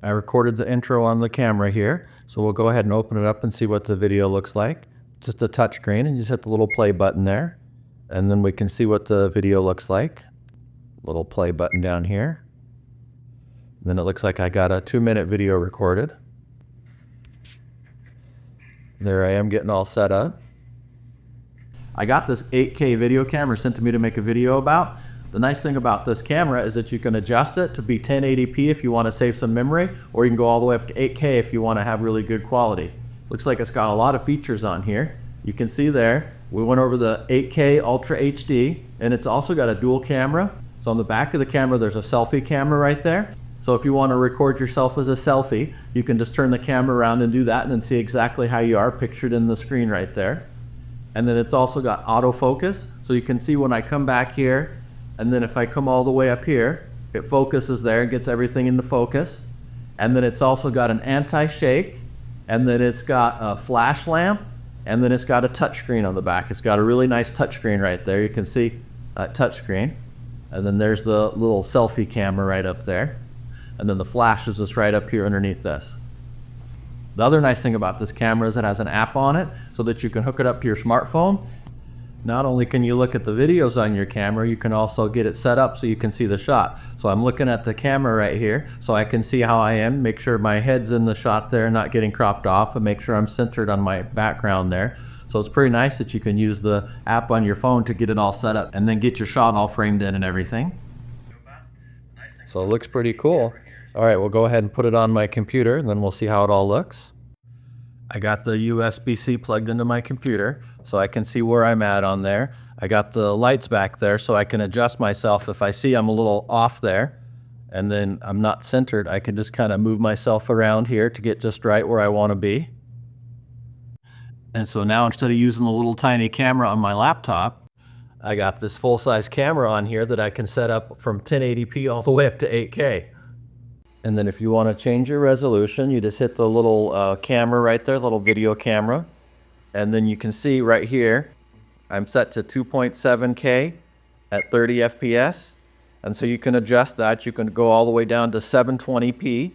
I recorded the intro on the camera here, so we'll go ahead and open it up and see what the video looks like. Just a touch screen, and you just hit the little play button there, and then we can see what the video looks like. Little play button down here. Then it looks like I got a 2-minute video recorded. There I am getting all set up. I got this 8K video camera sent to me to make a video about. The nice thing about this camera is that you can adjust it to be 1080p if you want to save some memory, or you can go all the way up to 8K if you want to have really good quality. Looks like it's got a lot of features on here. You can see there, we went over the 8K Ultra HD, and it's also got a dual camera. So on the back of the camera, there's a selfie camera right there. So if you want to record yourself as a selfie, you can just turn the camera around and do that and then see exactly how you are pictured in the screen right there. And then it's also got autofocus, so you can see when I come back here, and then if I come all the way up here, it focuses there and gets everything into focus. And then it's also got an anti-shake, and then it's got a flash lamp, and then it's got a touchscreen on the back. It's got a really nice touchscreen right there. You can see that touchscreen. And then there's the little selfie camera right up there. And then the flash is just right up here underneath this. The other nice thing about this camera is it has an app on it so that you can hook it up to your smartphone. Not only can you look at the videos on your camera, you can also get it set up so you can see the shot. So I'm looking at the camera right here so I can see how I am, make sure my head's in the shot there, not getting cropped off, and make sure I'm centered on my background there. So it's pretty nice that you can use the app on your phone to get it all set up and then get your shot all framed in and everything. So it looks pretty cool. All right, we'll go ahead and put it on my computer and then we'll see how it all looks. I got the USB-C plugged into my computer so I can see where I'm at on there. I got the lights back there so I can adjust myself if I see I'm a little off there and then I'm not centered. I can just kind of move myself around here to get just right where I want to be. And so now instead of using the little tiny camera on my laptop, I got this full-size camera on here that I can set up from 1080p all the way up to 8K. And then if you want to change your resolution, you just hit the little camera right there, little video camera. And then you can see right here, I'm set to 2.7K at 30 FPS. And so you can adjust that. You can go all the way down to 720p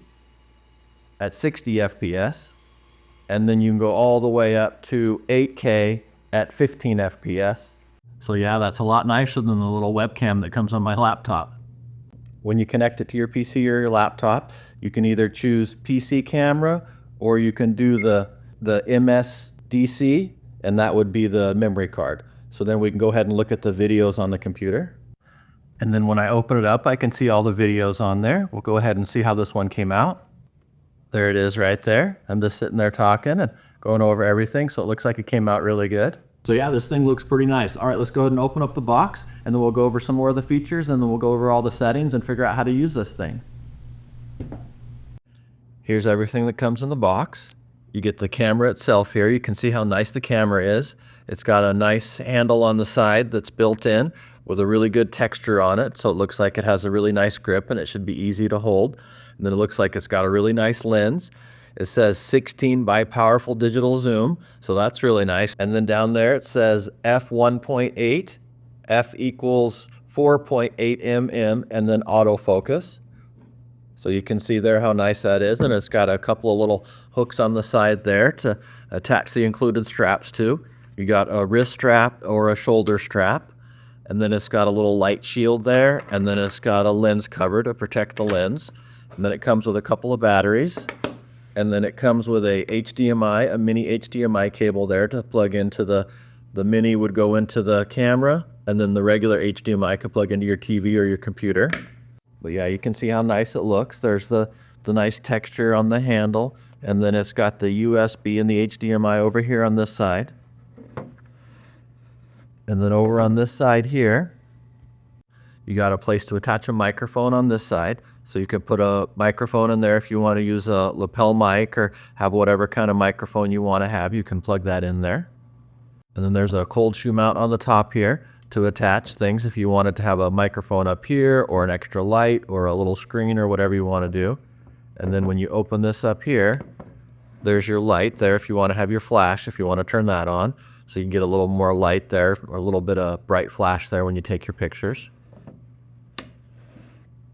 at 60 FPS. And then you can go all the way up to 8K at 15 FPS. So yeah, that's a lot nicer than the little webcam that comes on my laptop. When you connect it to your PC or your laptop, you can either choose PC camera or you can do the MSDC, and that would be the memory card. So then we can go ahead and look at the videos on the computer. And then when I open it up, I can see all the videos on there. We'll go ahead and see how this one came out. There it is right there. I'm just sitting there talking and going over everything, so it looks like it came out really good. So yeah, this thing looks pretty nice. All right, let's go ahead and open up the box, and then we'll go over some more of the features, and then we'll go over all the settings and figure out how to use this thing. Here's everything that comes in the box. You get the camera itself here. You can see how nice the camera is. It's got a nice handle on the side that's built in with a really good texture on it, so it looks like it has a really nice grip and it should be easy to hold. And then it looks like it's got a really nice lens. It says 16 by powerful digital zoom, so that's really nice. And then down there it says f1.8, f equals 4.8 mm, and then autofocus. So you can see there how nice that is, and it's got a couple of little hooks on the side there to attach the included straps to. You got a wrist strap or a shoulder strap, and then it's got a little light shield there, and then it's got a lens cover to protect the lens. And then it comes with a couple of batteries. And then it comes with a HDMI, a mini HDMI cable there to plug into the mini would go into the camera, and then the regular HDMI could plug into your TV or your computer. But yeah, you can see how nice it looks. There's the nice texture on the handle, and then it's got the USB and the HDMI over here on this side. And then over on this side here, you got a place to attach a microphone on this side. So you could put a microphone in there if you want to use a lapel mic or have whatever kind of microphone you want to have. You can plug that in there. And then there's a cold shoe mount on the top here to attach things if you wanted to have a microphone up here or an extra light or a little screen or whatever you want to do. And then when you open this up here, there's your light there if you want to have your flash, if you want to turn that on. So you can get a little more light there or a little bit of bright flash there when you take your pictures.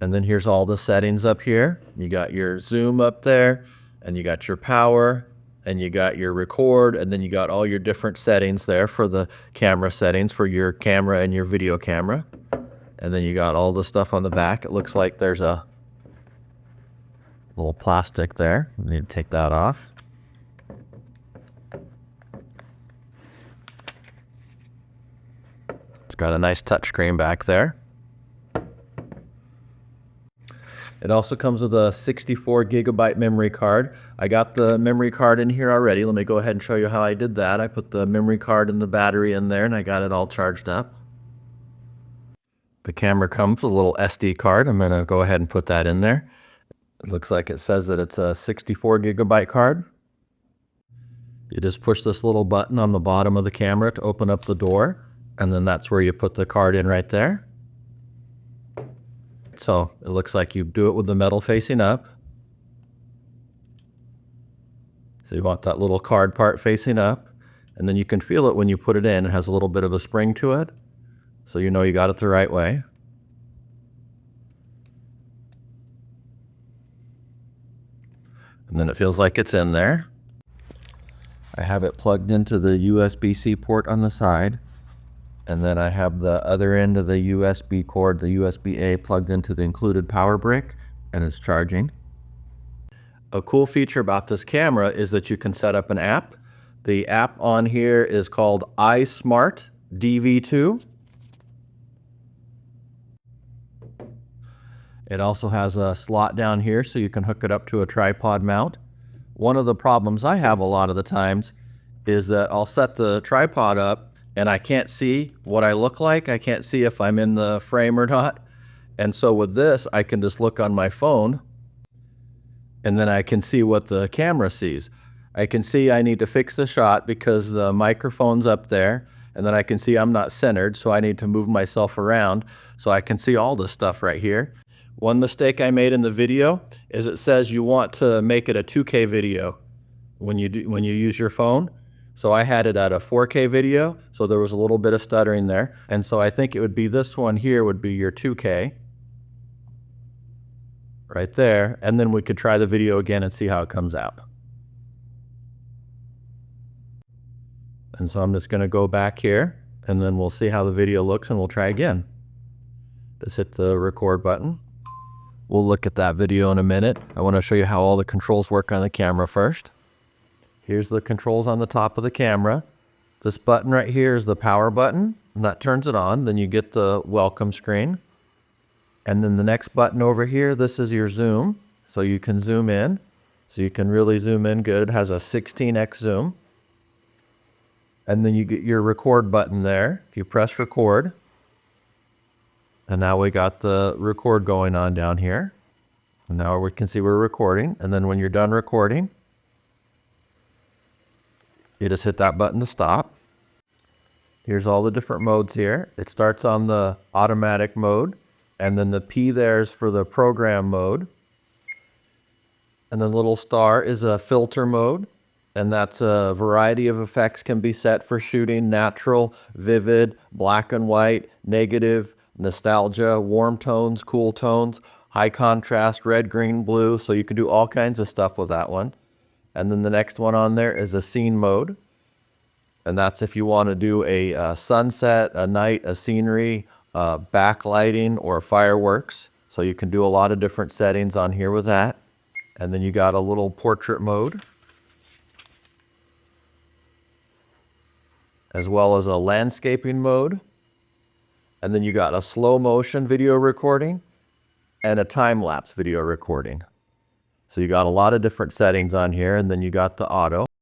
And then here's all the settings up here. You got your zoom up there, and you got your power, and you got your record, and then you got all your different settings there for the camera settings for your camera and your video camera. And then you got all the stuff on the back. It looks like there's a little plastic there. We need to take that off. It's got a nice touchscreen back there. It also comes with a 64 gigabyte memory card. I got the memory card in here already. Let me go ahead and show you how I did that. I put the memory card and the battery in there, and I got it all charged up. The camera comes with a little SD card. I'm gonna go ahead and put that in there. It looks like it says that it's a 64 gigabyte card. You just push this little button on the bottom of the camera to open up the door, and then that's where you put the card in right there. So it looks like you do it with the metal facing up. So you want that little card part facing up, and then you can feel it when you put it in. It has a little bit of a spring to it, so you know you got it the right way. And then it feels like it's in there. I have it plugged into the USB-C port on the side. And then I have the other end of the USB cord, the USB-A, plugged into the included power brick, and it's charging. A cool feature about this camera is that you can set up an app. The app on here is called iSmart DV2. It also has a slot down here so you can hook it up to a tripod mount. One of the problems I have a lot of the times is that I'll set the tripod up and I can't see what I look like. I can't see if I'm in the frame or not. And so with this, I can just look on my phone, and then I can see what the camera sees. I can see I need to fix the shot because the microphone's up there, and then I can see I'm not centered, so I need to move myself around so I can see all this stuff right here. One mistake I made in the video is it says you want to make it a 2K video when you use your phone. So I had it at a 4K video, so there was a little bit of stuttering there. And so I think it would be this one here would be your 2K. Right there. And then we could try the video again and see how it comes out. And so I'm just going to go back here, and then we'll see how the video looks, and we'll try again. Just hit the record button. We'll look at that video in a minute. I want to show you how all the controls work on the camera first. Here's the controls on the top of the camera. This button right here is the power button, and that turns it on. Then you get the welcome screen. And then the next button over here, this is your zoom. So you can zoom in. So you can really zoom in good. It has a 16x zoom. And then you get your record button there. If you press record. And now we got the record going on down here. And now we can see we're recording. And then when you're done recording, you just hit that button to stop. Here's all the different modes here. It starts on the automatic mode, and then the P there is for the program mode. And the little star is a filter mode, and that's a variety of effects can be set for shooting: natural, vivid, black and white, negative, nostalgia, warm tones, cool tones, high contrast, red, green, blue. So you can do all kinds of stuff with that one. And then the next one on there is a scene mode. And that's if you want to do a sunset, a night, a scenery, backlighting, or fireworks. So you can do a lot of different settings on here with that. And then you got a little portrait mode, as well as a landscaping mode. And then you got a slow motion video recording and a time-lapse video recording. So you got a lot of different settings on here, and then you got the auto.